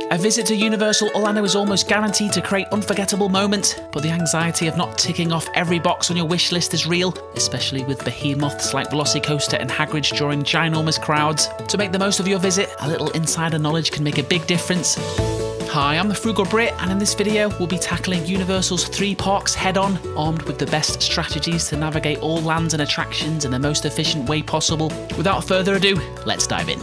A visit to Universal Orlando is almost guaranteed to create unforgettable moments, but the anxiety of not ticking off every box on your wish list is real, especially with behemoths like Velocicoaster and Hagrids drawing ginormous crowds. To make the most of your visit, a little insider knowledge can make a big difference. Hi, I'm the Frugal Brit, and in this video we'll be tackling Universal's 3 parks head-on, armed with the best strategies to navigate all lands and attractions in the most efficient way possible. Without further ado, let's dive in.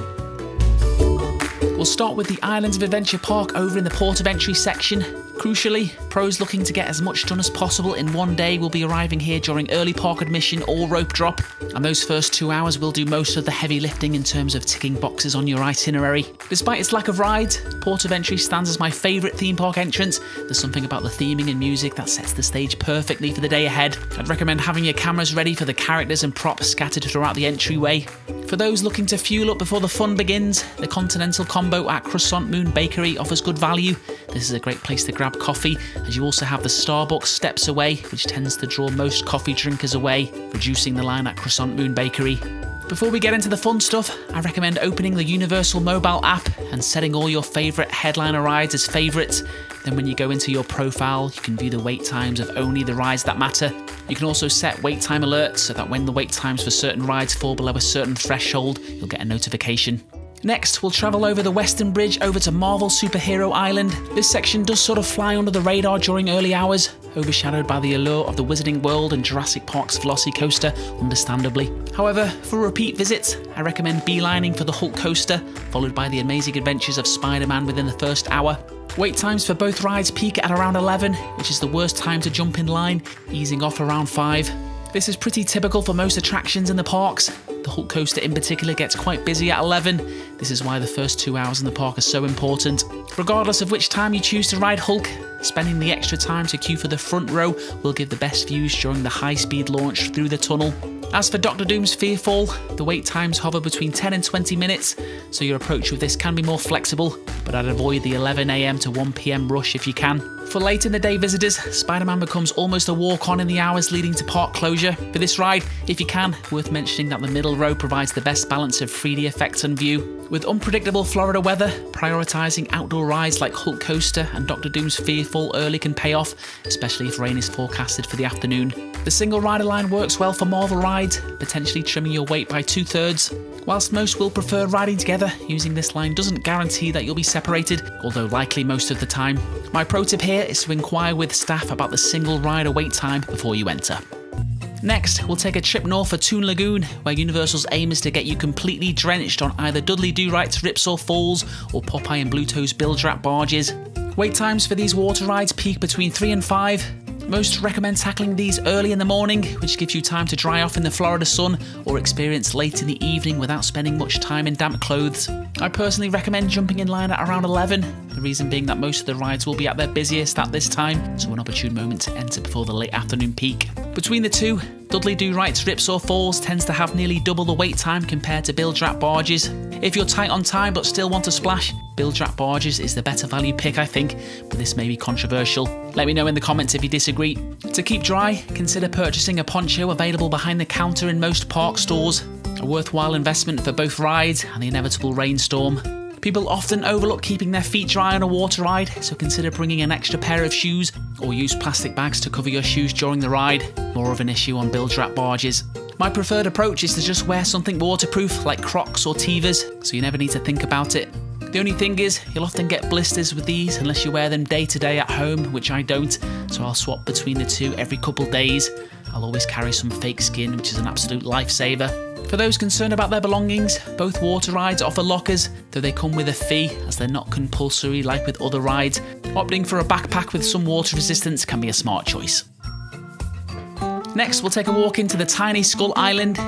We'll start with the Islands of Adventure Park over in the port of entry section. Crucially, pros looking to get as much done as possible in one day will be arriving here during early park admission or rope drop, and those first 2 hours will do most of the heavy lifting in terms of ticking boxes on your itinerary. Despite its lack of rides, port of entry stands as my favourite theme park entrance. There's something about the theming and music that sets the stage perfectly for the day ahead. I'd recommend having your cameras ready for the characters and props scattered throughout the entryway. For those looking to fuel up before the fun begins, the Continental Combo at Croissant Moon Bakery offers good value. This is a great place to grab coffee, as you also have the Starbucks steps away, which tends to draw most coffee drinkers away, reducing the line at Croissant Moon Bakery. Before we get into the fun stuff, I recommend opening the Universal mobile app and setting all your favourite headliner rides as favourites. Then when you go into your profile, you can view the wait times of only the rides that matter. You can also set wait time alerts so that when the wait times for certain rides fall below a certain threshold, you'll get a notification. Next, we'll travel over the Western Bridge over to Marvel Superhero Island. This section does sort of fly under the radar during early hours, overshadowed by the allure of the Wizarding World and Jurassic Park's Velocicoaster, understandably. However, for repeat visits, I recommend beelining for the Hulk Coaster, followed by the amazing adventures of Spider-Man within the first hour. Wait times for both rides peak at around 11, which is the worst time to jump in line, easing off around 5. This is pretty typical for most attractions in the parks. The Hulk Coaster in particular gets quite busy at 11. This is why the first 2 hours in the park are so important. Regardless of which time you choose to ride Hulk, spending the extra time to queue for the front row will give the best views during the high-speed launch through the tunnel. As for Doctor Doom's Fearfall, the wait times hover between 10 and 20 minutes, so your approach with this can be more flexible, but I'd avoid the 11 AM to 1 PM rush if you can. For late in the day visitors, Spider-Man becomes almost a walk-on in the hours leading to park closure. For this ride, if you can, worth mentioning that the middle row provides the best balance of 3D effects and view. With unpredictable Florida weather, prioritising outdoor rides like Hulk Coaster and Doctor Doom's Fearfall early can pay off, especially if rain is forecasted for the afternoon. The single rider line works well for Marvel rides, potentially trimming your wait by 2/3. Whilst most will prefer riding together, using this line doesn't guarantee that you'll be separated, although likely most of the time. My pro tip here is to inquire with staff about the single rider wait time before you enter. Next, we'll take a trip north for Toon Lagoon, where Universal's aim is to get you completely drenched on either Dudley Do-Right's Ripsaw Falls or Popeye and Bluto's Bilge-Rat barges. Wait times for these water rides peak between 3 and 5. Most recommend tackling these early in the morning, which gives you time to dry off in the Florida sun or experience late in the evening without spending much time in damp clothes. I personally recommend jumping in line at around 11, the reason being that most of the rides will be at their busiest at this time, so an opportune moment to enter before the late afternoon peak. Between the two, Dudley Do-Right's Ripsaw Falls tends to have nearly double the wait time compared to Bilge-Rat barges. If you're tight on time but still want to splash, Bilge-Rat barges is the better value pick, I think, but this may be controversial. Let me know in the comments if you disagree. To keep dry, consider purchasing a poncho available behind the counter in most park stores. A worthwhile investment for both rides and the inevitable rainstorm. People often overlook keeping their feet dry on a water ride, so consider bringing an extra pair of shoes or use plastic bags to cover your shoes during the ride. More of an issue on Bilge-Rat barges. My preferred approach is to just wear something waterproof like Crocs or Tevas, so you never need to think about it. The only thing is, you'll often get blisters with these unless you wear them day to day at home, which I don't, so I'll swap between the two every couple days. I'll always carry some fake skin, which is an absolute lifesaver. For those concerned about their belongings, both water rides offer lockers, though they come with a fee as they're not compulsory like with other rides. Opting for a backpack with some water resistance can be a smart choice. Next, we'll take a walk into the tiny Skull Island.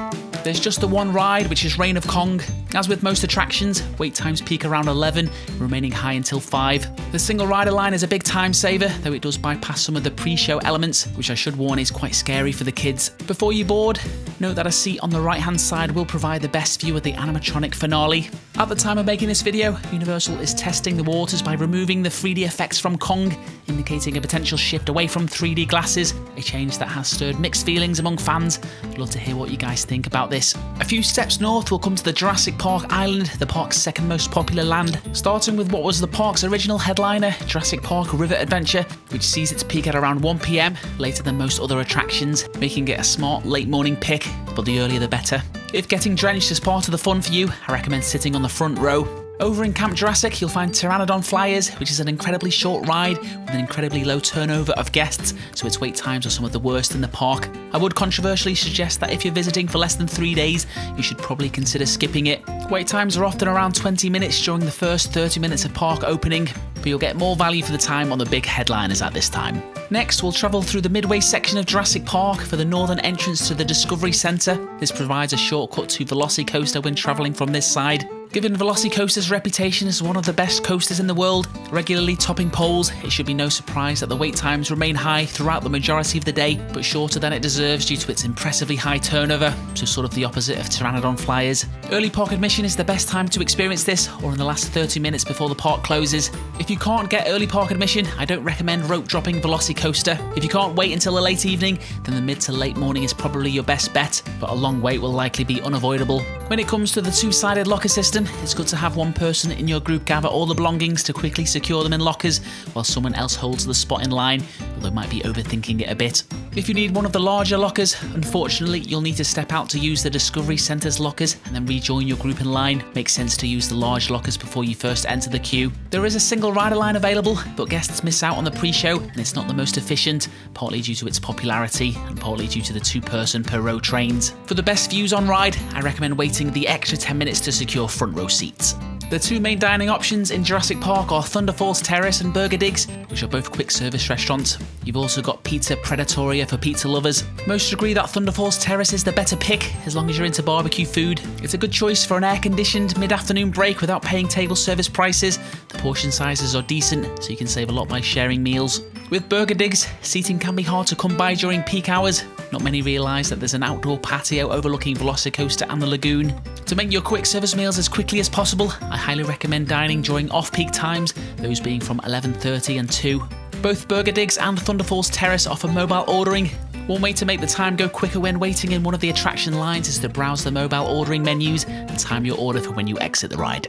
There's just the one ride, which is Reign of Kong. As with most attractions, wait times peak around 11, remaining high until 5. The single rider line is a big time saver, though it does bypass some of the pre-show elements, which I should warn is quite scary for the kids. Before you board, note that a seat on the right hand side will provide the best view of the animatronic finale. At the time of making this video, Universal is testing the waters by removing the 3D effects from Kong, indicating a potential shift away from 3D glasses, a change that has stirred mixed feelings among fans. I'd love to hear what you guys think about this. A few steps north, we'll come to the Jurassic Park Island, the park's second most popular land, starting with what was the park's original headliner, Jurassic Park River Adventure, which sees its peak at around 1 PM, later than most other attractions, making it a smart late morning pick, but the earlier the better. If getting drenched is part of the fun for you, I recommend sitting on the front row. Over in Camp Jurassic, you'll find Pteranodon Flyers, which is an incredibly short ride with an incredibly low turnover of guests, so its wait times are some of the worst in the park. I would controversially suggest that if you're visiting for less than 3 days, you should probably consider skipping it. Wait times are often around 20 minutes during the first 30 minutes of park opening, but you'll get more value for the time on the big headliners at this time. Next, we'll travel through the midway section of Jurassic Park for the northern entrance to the Discovery Centre. This provides a shortcut to Velocicoaster when travelling from this side. Given Velocicoaster's reputation as one of the best coasters in the world, regularly topping polls, it should be no surprise that the wait times remain high throughout the majority of the day, but shorter than it deserves due to its impressively high turnover, so sort of the opposite of Pteranodon Flyers. Early park admission is the best time to experience this, or in the last 30 minutes before the park closes. If you can't get early park admission, I don't recommend rope dropping Velocicoaster. If you can't wait until the late evening, then the mid to late morning is probably your best bet, but a long wait will likely be unavoidable. When it comes to the two-sided locker system, it's good to have one person in your group gather all the belongings to quickly secure them in lockers, while someone else holds the spot in line, although might be overthinking it a bit. If you need one of the larger lockers, unfortunately you'll need to step out to use the Discovery Centre's lockers and then rejoin your group in line. Makes sense to use the large lockers before you first enter the queue. There is a single rider line available, but guests miss out on the pre-show and it's not the most efficient, partly due to its popularity and partly due to the 2-person per row trains. For the best views on ride, I recommend waiting the extra 10 minutes to secure front row seats. The two main dining options in Jurassic Park are Thunder Falls Terrace and Burger Digs, which are both quick service restaurants. You've also got Pizza Predatoria for pizza lovers. Most agree that Thunder Falls Terrace is the better pick, as long as you're into barbecue food. It's a good choice for an air-conditioned mid-afternoon break without paying table service prices. The portion sizes are decent, so you can save a lot by sharing meals. With Burger Digs, seating can be hard to come by during peak hours. Not many realise that there's an outdoor patio overlooking Velocicoaster and the lagoon. To make your quick service meals as quickly as possible, I highly recommend dining during off-peak times, those being from 11:30 and 2. Both Burger Digs and Thunder Falls Terrace offer mobile ordering. One way to make the time go quicker when waiting in one of the attraction lines is to browse the mobile ordering menus and time your order for when you exit the ride.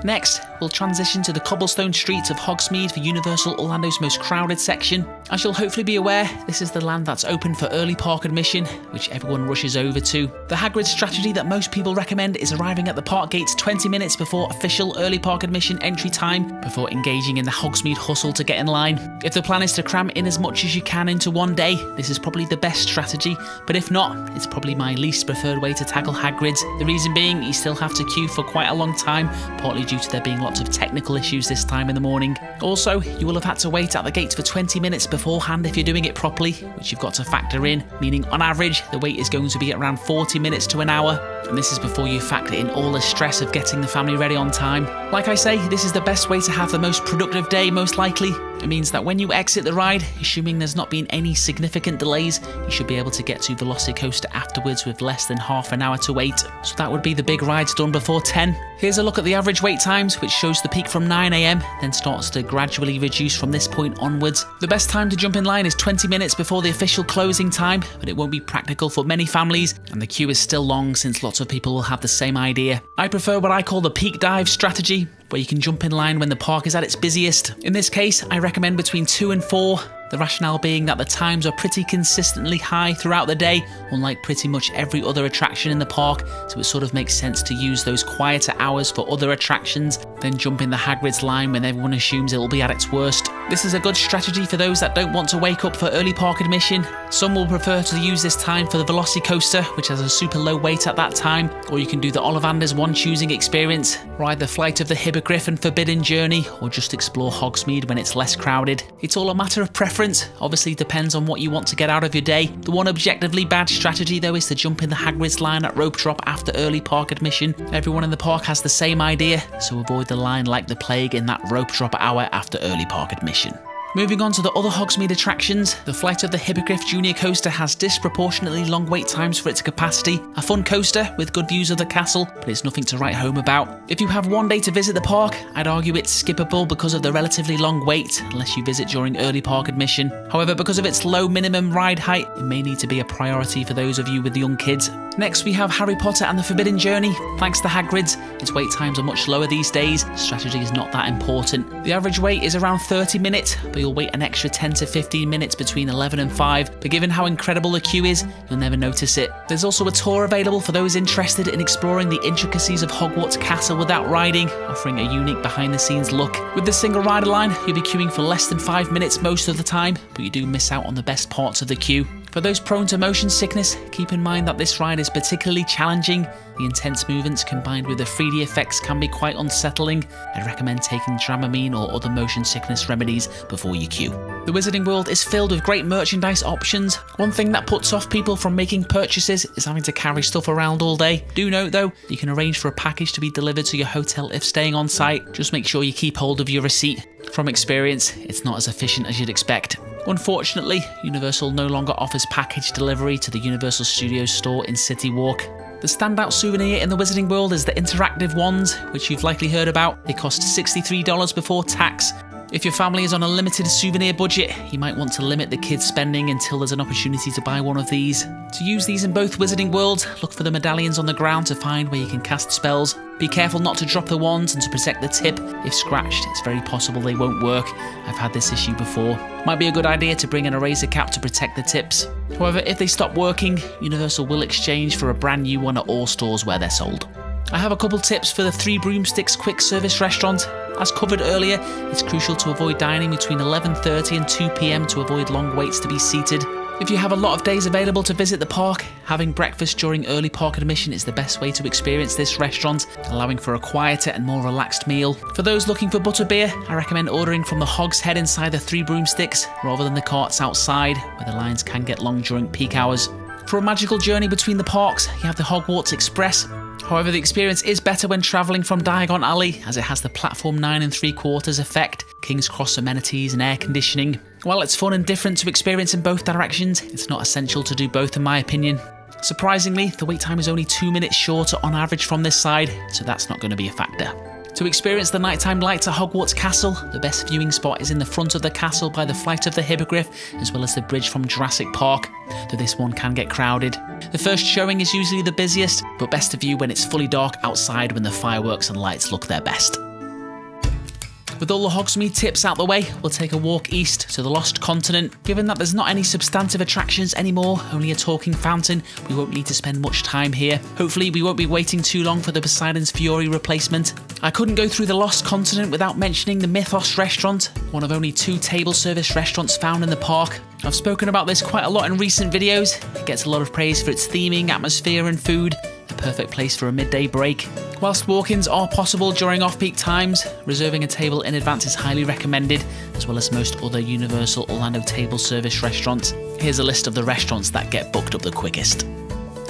Next, we'll transition to the cobblestone streets of Hogsmeade for Universal Orlando's most crowded section. As you'll hopefully be aware, this is the land that's open for early park admission, which everyone rushes over to. The Hagrid strategy that most people recommend is arriving at the park gates 20 minutes before official early park admission entry time, before engaging in the Hogsmeade hustle to get in line. If the plan is to cram in as much as you can into one day, this is probably the best strategy, but if not, it's probably my least preferred way to tackle Hagrid's. The reason being, you still have to queue for quite a long time, partly due to there being lots of technical issues this time in the morning. Also, you will have had to wait at the gates for 20 minutes beforehand if you're doing it properly, which you've got to factor in, meaning on average the wait is going to be around 40 minutes to an hour, and this is before you factor in all the stress of getting the family ready on time. Like I say, this is the best way to have the most productive day, most likely. It means that when you exit the ride, assuming there's not been any significant delays, you should be able to get to Velocicoaster afterwards with less than half an hour to wait. So that would be the big rides done before 10. Here's a look at the average wait times, which shows the peak from 9 AM, then starts to gradually reduce from this point onwards. The best time to jump in line is 20 minutes before the official closing time, but it won't be practical for many families, and the queue is still long since lots of people will have the same idea. I prefer what I call the peak dive strategy, where you can jump in line when the park is at its busiest. In this case, I recommend between 2 and 4. The rationale being that the times are pretty consistently high throughout the day, unlike pretty much every other attraction in the park, so it sort of makes sense to use those quieter hours for other attractions, then jump in the Hagrid's line when everyone assumes it will be at its worst. This is a good strategy for those that don't want to wake up for early park admission. Some will prefer to use this time for the Velocicoaster, which has a super low wait at that time, or you can do the Ollivander's one choosing experience, ride the Flight of the Hippogriff and Forbidden Journey, or just explore Hogsmeade when it's less crowded. It's all a matter of preference. Obviously depends on what you want to get out of your day. The one objectively bad strategy though is to jump in the Hagrid's line at rope drop after early park admission. Everyone in the park has the same idea, so avoid the line like the plague in that rope drop hour after early park admission. Moving on to the other Hogsmeade attractions, the Flight of the Hippogriff Junior Coaster has disproportionately long wait times for its capacity. A fun coaster with good views of the castle, but it's nothing to write home about. If you have one day to visit the park, I'd argue it's skippable because of the relatively long wait, unless you visit during early park admission. However, because of its low minimum ride height, it may need to be a priority for those of you with young kids. Next we have Harry Potter and the Forbidden Journey. Thanks to Hagrids, its wait times are much lower these days. Strategy is not that important. The average wait is around 30 minutes, but you'll wait an extra 10 to 15 minutes between 11 and 5, but given how incredible the queue is, you'll never notice it. There's also a tour available for those interested in exploring the intricacies of Hogwarts Castle without riding, offering a unique behind-the-scenes look. With the single rider line, you'll be queuing for less than 5 minutes most of the time, but you do miss out on the best parts of the queue. For those prone to motion sickness, keep in mind that this ride is particularly challenging. The intense movements combined with the 3D effects can be quite unsettling. I'd recommend taking Dramamine or other motion sickness remedies before you queue. The Wizarding World is filled with great merchandise options. One thing that puts off people from making purchases is having to carry stuff around all day. Do note though, you can arrange for a package to be delivered to your hotel if staying on site. Just make sure you keep hold of your receipt. From experience, it's not as efficient as you'd expect. Unfortunately, Universal no longer offers package delivery to the Universal Studios store in City Walk. The standout souvenir in the Wizarding World is the interactive wands, which you've likely heard about. They cost $63 before tax. If your family is on a limited souvenir budget, you might want to limit the kids' spending until there's an opportunity to buy one of these. To use these in both Wizarding Worlds, look for the medallions on the ground to find where you can cast spells. Be careful not to drop the wands and to protect the tip. If scratched, it's very possible they won't work. I've had this issue before. Might be a good idea to bring an eraser cap to protect the tips. However, if they stop working, Universal will exchange for a brand new one at all stores where they're sold. I have a couple tips for the Three Broomsticks quick service restaurant. As covered earlier, it's crucial to avoid dining between 11:30 and 2 PM to avoid long waits to be seated. If you have a lot of days available to visit the park, having breakfast during early park admission is the best way to experience this restaurant, allowing for a quieter and more relaxed meal. For those looking for butterbeer, I recommend ordering from the Hogshead inside the Three Broomsticks, rather than the carts outside, where the lines can get long during peak hours. For a magical journey between the parks, you have the Hogwarts Express. However, the experience is better when travelling from Diagon Alley, as it has the platform 9 3/4 effect, King's Cross amenities and air conditioning. While it's fun and different to experience in both directions, it's not essential to do both in my opinion. Surprisingly, the wait time is only 2 minutes shorter on average from this side, so that's not going to be a factor. To experience the nighttime lights at Hogwarts Castle, the best viewing spot is in the front of the castle by the Flight of the Hippogriff, as well as the bridge from Jurassic Park, though this one can get crowded. The first showing is usually the busiest, but best to view when it's fully dark outside when the fireworks and lights look their best. With all the Hogsmeade tips out the way, we'll take a walk east to the Lost Continent. Given that there's not any substantive attractions anymore, only a talking fountain, we won't need to spend much time here. Hopefully we won't be waiting too long for the Poseidon's Fury replacement. I couldn't go through the Lost Continent without mentioning the Mythos restaurant, one of only 2 table service restaurants found in the park. I've spoken about this quite a lot in recent videos. It gets a lot of praise for its theming, atmosphere and food. A perfect place for a midday break. Whilst walk-ins are possible during off-peak times, reserving a table in advance is highly recommended, as well as most other Universal Orlando table service restaurants. Here's a list of the restaurants that get booked up the quickest.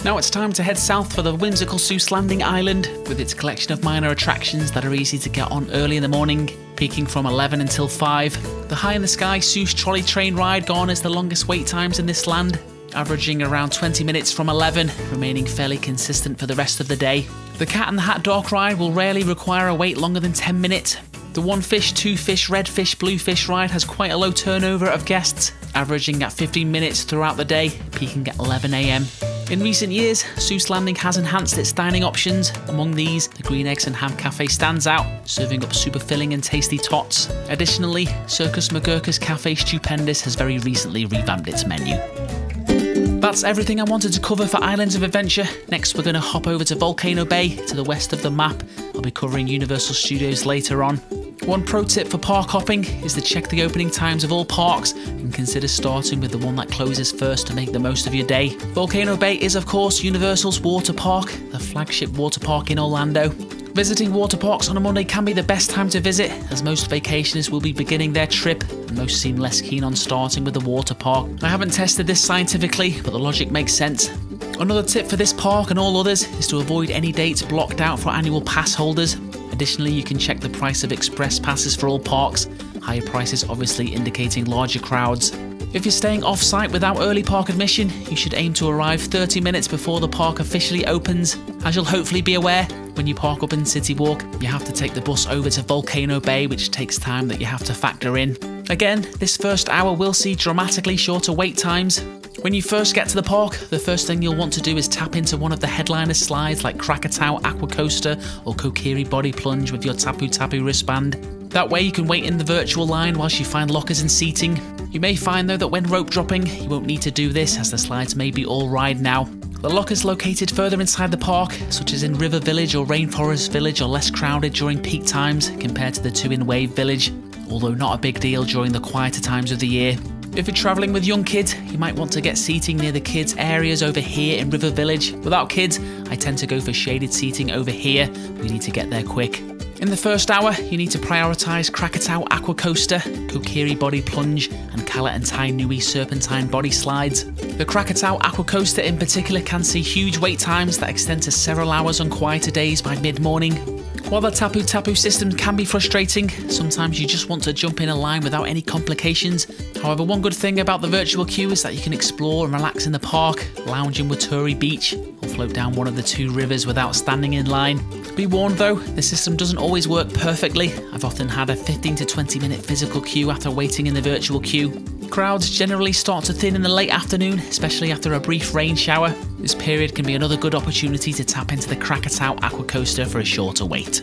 Now it's time to head south for the whimsical Seuss Landing Island, with its collection of minor attractions that are easy to get on early in the morning, peaking from 11 until 5. The High in the Sky Seuss Trolley Train ride garners the longest wait times in this land, averaging around 20 minutes from 11, remaining fairly consistent for the rest of the day. The Cat and the Hat Dark ride will rarely require a wait longer than 10 minutes. The One Fish, Two Fish, Red Fish, Blue Fish ride has quite a low turnover of guests, averaging at 15 minutes throughout the day, peaking at 11 AM. In recent years, Seuss Landing has enhanced its dining options. Among these, the Green Eggs and Ham Cafe stands out, serving up super filling and tasty tots. Additionally, Circus McGurk's Cafe Stupendous has very recently revamped its menu. That's everything I wanted to cover for Islands of Adventure. Next we're going to hop over to Volcano Bay, to the west of the map. I'll be covering Universal Studios later on. One pro tip for park hopping is to check the opening times of all parks and consider starting with the one that closes first to make the most of your day. Volcano Bay is of course Universal's water park, the flagship water park in Orlando. Visiting water parks on a Monday can be the best time to visit, as most vacationers will be beginning their trip, and most seem less keen on starting with the water park. I haven't tested this scientifically, but the logic makes sense. Another tip for this park and all others is to avoid any dates blocked out for annual pass holders. Additionally, you can check the price of express passes for all parks. higher prices obviously indicating larger crowds. If you're staying off-site without early park admission, you should aim to arrive 30 minutes before the park officially opens. As you'll hopefully be aware, when you park up in City Walk, you have to take the bus over to Volcano Bay, which takes time that you have to factor in. Again, this first hour will see dramatically shorter wait times. When you first get to the park, the first thing you'll want to do is tap into one of the headliner slides like Krakatoa Aqua Coaster or Kokiri Body Plunge with your Tapu Tapu wristband. That way you can wait in the virtual line whilst you find lockers and seating. You may find though that when rope dropping, you won't need to do this as the slides may be all ride now. The lockers located further inside the park, such as in River Village or Rainforest Village, are less crowded during peak times compared to the two in Wave Village, although not a big deal during the quieter times of the year. If you're travelling with young kids, you might want to get seating near the kids areas over here in River Village. Without kids, I tend to go for shaded seating over here. We need to get there quick. In the first hour, you need to prioritise Krakatoa Aqua Coaster, Kokiri Body Plunge and Kala and Tai Nui Serpentine Body Slides. The Krakatoa Aqua Coaster in particular can see huge wait times that extend to several hours on quieter days by mid-morning. While the Tapu Tapu system can be frustrating, sometimes you just want to jump in a line without any complications. However, one good thing about the virtual queue is that you can explore and relax in the park, lounge in Waturi Beach, or float down one of the two rivers without standing in line. Be warned though, the system doesn't always work perfectly. I've often had a 15 to 20 minute physical queue after waiting in the virtual queue. Crowds generally start to thin in the late afternoon, especially after a brief rain shower. This period can be another good opportunity to tap into the Krakatoa Aqua Coaster for a shorter wait.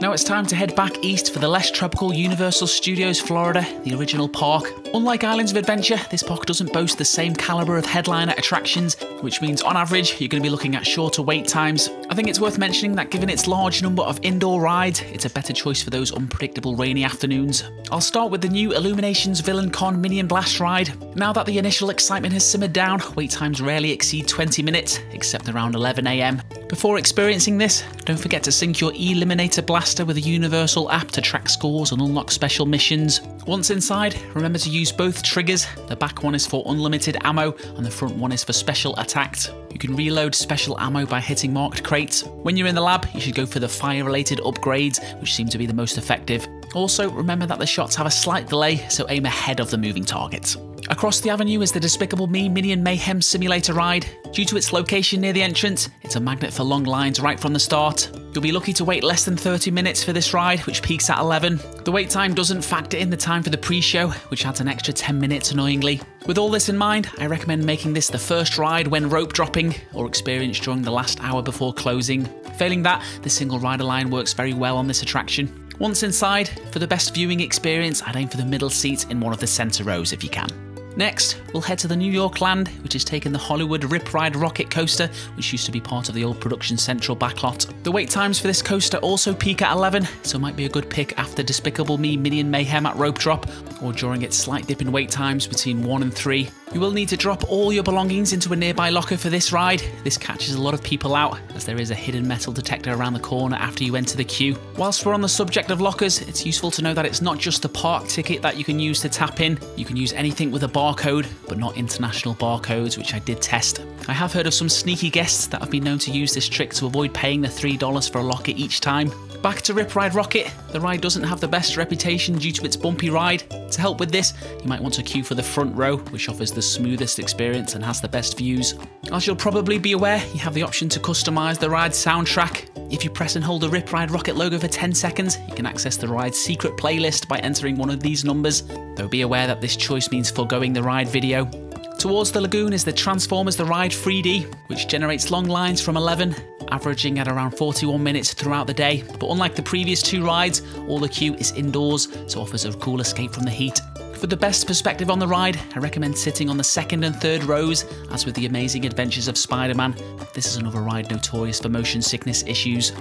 Now it's time to head back east for the less tropical Universal Studios Florida, the original park. Unlike Islands of Adventure, this park doesn't boast the same calibre of headliner attractions, which means on average you're going to be looking at shorter wait times. I think it's worth mentioning that given its large number of indoor rides, it's a better choice for those unpredictable rainy afternoons. I'll start with the new Illuminations Villain Con Minion Blast ride. Now that the initial excitement has simmered down, wait times rarely exceed 20 minutes, except around 11 AM. Before experiencing this, don't forget to sync your Eliminator Blaster with a Universal app to track scores and unlock special missions. Once inside, remember to use both triggers. The back one is for unlimited ammo and the front one is for special attacks. You can reload special ammo by hitting marked crates. When you're in the lab, you should go for the fire-related upgrades, which seem to be the most effective. Also, remember that the shots have a slight delay, so aim ahead of the moving targets. Across the avenue is the Despicable Me Minion Mayhem Simulator ride. Due to its location near the entrance, it's a magnet for long lines right from the start. You'll be lucky to wait less than 30 minutes for this ride, which peaks at 11. The wait time doesn't factor in the time for the pre-show, which adds an extra 10 minutes annoyingly. With all this in mind, I recommend making this the first ride when rope dropping, or experience during the last hour before closing. Failing that, the single rider line works very well on this attraction. Once inside, for the best viewing experience, I'd aim for the middle seat in one of the centre rows if you can. Next, we'll head to the New York Land, which has taken the Hollywood Rip Ride Rocket Coaster, which used to be part of the old Production Central backlot. The wait times for this coaster also peak at 11, so might be a good pick after Despicable Me Minion Mayhem at rope drop, or during its slight dip in wait times between 1 and 3. You will need to drop all your belongings into a nearby locker for this ride. This catches a lot of people out, as there is a hidden metal detector around the corner after you enter the queue. Whilst we're on the subject of lockers, it's useful to know that it's not just the park ticket that you can use to tap in. You can use anything with a barcode, but not international barcodes, which I did test. I have heard of some sneaky guests that have been known to use this trick to avoid paying the $3 for a locker each time. Back to Rip Ride Rocket, the ride doesn't have the best reputation due to its bumpy ride. To help with this, you might want to queue for the front row, which offers the smoothest experience and has the best views. As you'll probably be aware, you have the option to customise the ride's soundtrack. If you press and hold the Rip Ride Rocket logo for 10 seconds, you can access the ride's secret playlist by entering one of these numbers, though be aware that this choice means foregoing the ride video. Towards the lagoon is the Transformers The Ride 3D, which generates long lines from 11, averaging at around 41 minutes throughout the day. But unlike the previous two rides, all the queue is indoors, so offers a cool escape from the heat. For the best perspective on the ride, I recommend sitting on the second and third rows, as with the Amazing Adventures of Spider-Man. This is another ride notorious for motion sickness issues.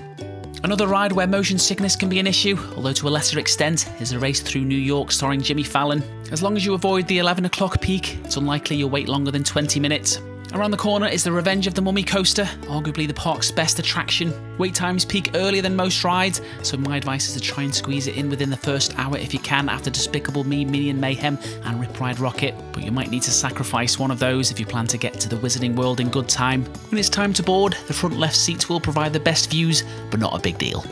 Another ride where motion sickness can be an issue, although to a lesser extent, is a race through New York starring Jimmy Fallon. As long as you avoid the 11 o'clock peak, it's unlikely you'll wait longer than 20 minutes. Around the corner is the Revenge of the Mummy coaster, arguably the park's best attraction. Wait times peak earlier than most rides, so my advice is to try and squeeze it in within the first hour if you can after Despicable Me, Minion Mayhem and Rip Ride Rocket, but you might need to sacrifice one of those if you plan to get to the Wizarding World in good time. When it's time to board, the front left seats will provide the best views, but not a big deal.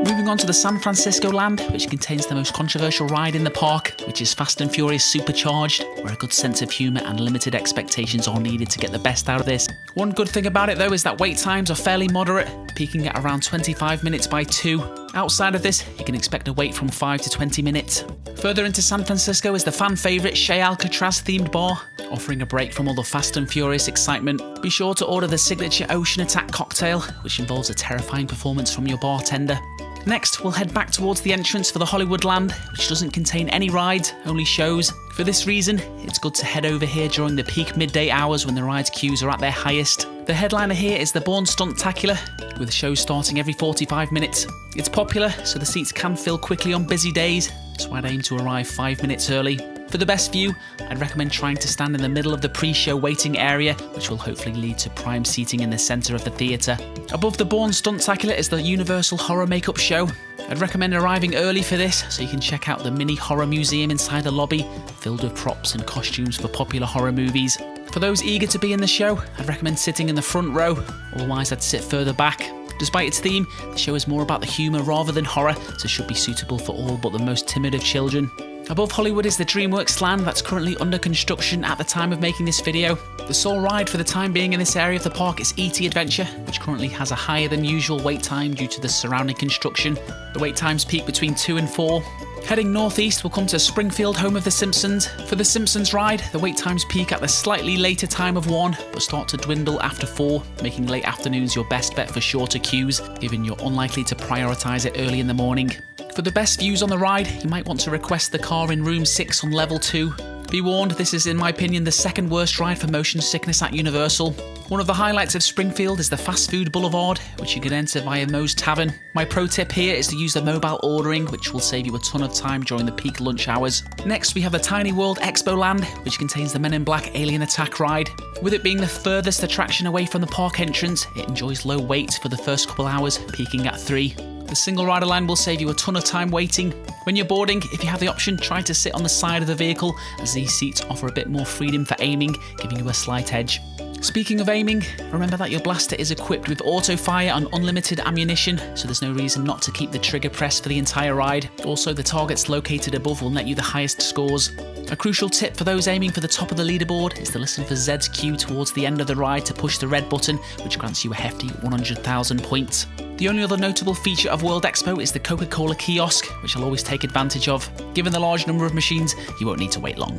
Moving on to the San Francisco Land, which contains the most controversial ride in the park, which is Fast and Furious Supercharged, where a good sense of humour and limited expectations are needed to get the best out of this. One good thing about it though is that wait times are fairly moderate, peaking at around 25 minutes by 2. Outside of this, you can expect a wait from 5 to 20 minutes. Further into San Francisco is the fan favourite Shea Alcatraz themed bar, offering a break from all the Fast and Furious excitement. Be sure to order the signature Ocean Attack cocktail, which involves a terrifying performance from your bartender. Next, we'll head back towards the entrance for the Hollywood Land, which doesn't contain any rides, only shows. For this reason, it's good to head over here during the peak midday hours when the ride queues are at their highest. The headliner here is the Bourne Stuntacular, with shows starting every 45 minutes. It's popular, so the seats can fill quickly on busy days, so I'd aim to arrive 5 minutes early. For the best view, I'd recommend trying to stand in the middle of the pre-show waiting area, which will hopefully lead to prime seating in the centre of the theatre. Above the Bourne Stuntacular is the Universal Horror Makeup Show. I'd recommend arriving early for this, so you can check out the mini horror museum inside the lobby, filled with props and costumes for popular horror movies. For those eager to be in the show, I'd recommend sitting in the front row, otherwise I'd sit further back. Despite its theme, the show is more about the humour rather than horror, so should be suitable for all but the most timid of children. Above Hollywood is the Dreamworks land that's currently under construction at the time of making this video. The sole ride for the time being in this area of the park is E.T. Adventure, which currently has a higher than usual wait time due to the surrounding construction. The wait times peak between 2 and 4. Heading northeast, we'll come to Springfield, home of The Simpsons. For the Simpsons ride, the wait times peak at the slightly later time of 1, but start to dwindle after 4, making late afternoons your best bet for shorter queues, given you're unlikely to prioritise it early in the morning. For the best views on the ride, you might want to request the car in room 6 on level 2. Be warned, this is in my opinion the second worst ride for motion sickness at Universal. One of the highlights of Springfield is the Fast Food Boulevard, which you can enter via Moe's Tavern. My pro tip here is to use the mobile ordering, which will save you a ton of time during the peak lunch hours. Next, we have the Tiny World Expo Land, which contains the Men in Black Alien Attack ride. With it being the furthest attraction away from the park entrance, it enjoys low wait for the first couple hours, peaking at 3. The single rider line will save you a ton of time waiting. When you're boarding, if you have the option, try to sit on the side of the vehicle, as these seats offer a bit more freedom for aiming, giving you a slight edge. Speaking of aiming, remember that your blaster is equipped with auto fire and unlimited ammunition, so there's no reason not to keep the trigger pressed for the entire ride. Also, the targets located above will net you the highest scores. A crucial tip for those aiming for the top of the leaderboard is to listen for Zed's cue towards the end of the ride to push the red button, which grants you a hefty 100,000 points. The only other notable feature of World Expo is the Coca-Cola kiosk, which I'll always take advantage of. Given the large number of machines, you won't need to wait long.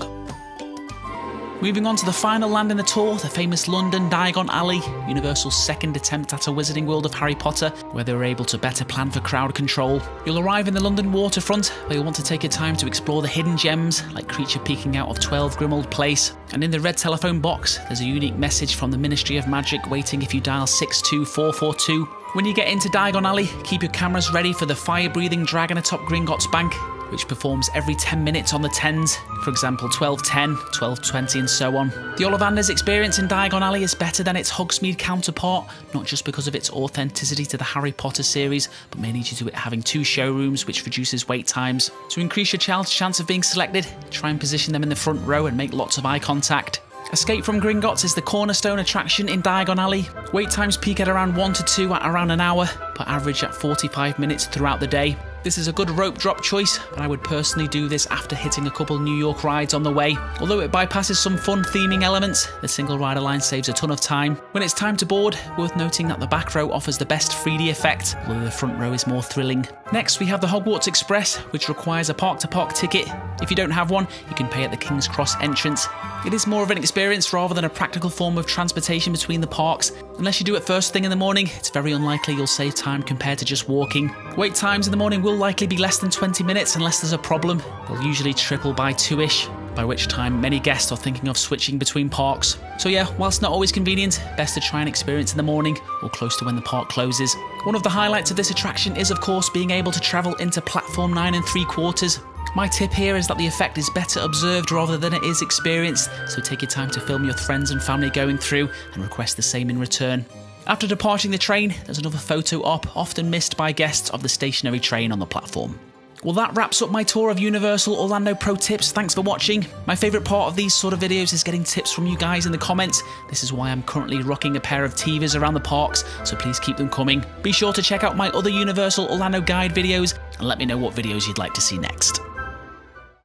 Moving on to the final land in the tour, the famous London Diagon Alley, Universal's second attempt at a Wizarding World of Harry Potter, where they were able to better plan for crowd control. You'll arrive in the London waterfront, where you'll want to take your time to explore the hidden gems, like Creature peeking out of 12 Grimmauld Place. And in the red telephone box, there's a unique message from the Ministry of Magic waiting if you dial 62442. When you get into Diagon Alley, keep your cameras ready for the fire-breathing dragon atop Gringotts Bank, which performs every 10 minutes on the 10s, for example 12:10, 12:20 and so on. The Ollivanders experience in Diagon Alley is better than its Hogsmeade counterpart, not just because of its authenticity to the Harry Potter series, but mainly due to it having 2 showrooms, which reduces wait times. To increase your child's chance of being selected, try and position them in the front row and make lots of eye contact. Escape from Gringotts is the cornerstone attraction in Diagon Alley. Wait times peak at around 1 to 2 at around an hour, but average at 45 minutes throughout the day. This is a good rope drop choice, but I would personally do this after hitting a couple New York rides on the way. Although it bypasses some fun theming elements, the single rider line saves a ton of time. When it's time to board, worth noting that the back row offers the best 3D effect, although the front row is more thrilling. Next, we have the Hogwarts Express, which requires a park-to-park ticket. If you don't have one, you can pay at the King's Cross entrance. It is more of an experience rather than a practical form of transportation between the parks. Unless you do it first thing in the morning, it's very unlikely you'll save time compared to just walking. Wait times in the morning will likely be less than 20 minutes unless there's a problem. They'll usually triple by 2-ish, by which time many guests are thinking of switching between parks. So yeah, whilst not always convenient, best to try and experience in the morning or close to when the park closes. One of the highlights of this attraction is of course being able to travel into platform 9 3/4. My tip here is that the effect is better observed rather than it is experienced, so take your time to film your friends and family going through and request the same in return. After departing the train, there's another photo op, often missed by guests, of the stationary train on the platform. Well, that wraps up my tour of Universal Orlando Pro Tips. Thanks for watching. My favourite part of these sort of videos is getting tips from you guys in the comments. This is why I'm currently rocking a pair of TVs around the parks, so please keep them coming. Be sure to check out my other Universal Orlando guide videos and let me know what videos you'd like to see next.